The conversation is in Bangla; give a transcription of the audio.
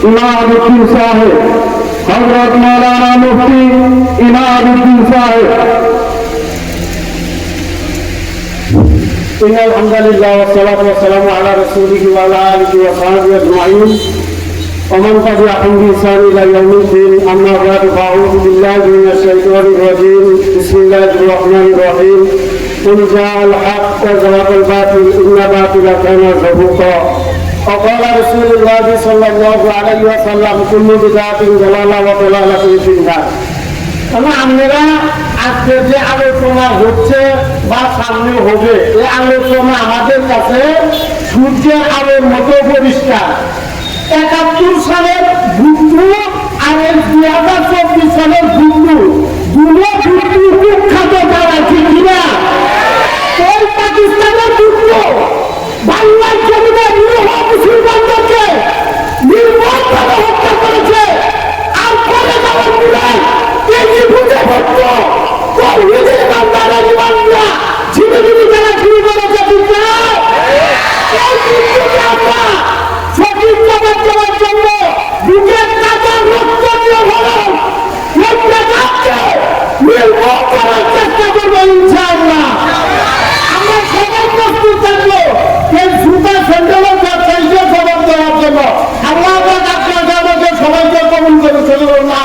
इमादुद्दीन साहेब, हजरत मौलाना मुफ्ती इमादुद्दीन साहेब। इन्नल हम्दुलिल्लाह वस्सलातु वस्सलामु अला रसूलिहि व अला आलिहि व सहबिहि अजमाइन व मन तबिअहुम बिइहसान इला यौमिद्दीन। अम्मा बअद फअऊज़ु बिल्लाहि मिनश शैतानिर रजीम। बिस्मिल्लाहिर रहमानिर रहीम। कुल जाअल हक़्क़ व ज़हक़ल बातिल इन्नल बातिला काना ज़हूक़ा। وقال رسول الله صلى الله عليه وسلم كل بدعة ضلالة وضلالة في النار। আমরা আজকে যে আলোচনা হচ্ছে বা সামনে হবে, এই আলোচনা আমাদের কাছে সূর্যের আলোর মতো পরিষ্কার। ৭১ সালের ভুক্তু আর ২০২৪ সালের ভুক্তু, দুটো ভুক্তু কুখ্যাত তারা, ঠিক কিনা? ওই পাকিস্তানের ভুক্তু বাংলার জমিনে নিরীহ মুসলমানদেরকে নির্মমভাবে হত্যা করেছে। আর পরে যাওয়ার পরে তিনি বুঝে পড়ত তৌহিদের বান্দারা ইমানরা ঝিমিঝিমি যারা শুরু করেছে, ঠিক না? এই যুদ্ধকে আমরা সঠিক জবাব দেওয়ার জন্য বুকের কাঁচা রক্ত দিয়ে হলেও লক্ষ্যটাকে নির্মূল করার চেষ্টা করবো ইনশাআল্লাহ। আমরা সবাই প্রস্তুত থাকবো এই জুতা স্যান্ডেলের ব্যবসায়ীকে জবাব দেওয়ার জন্য। আল্লাহ আপনাকে আমাদের সবাইকে কবুল করে চলুন না।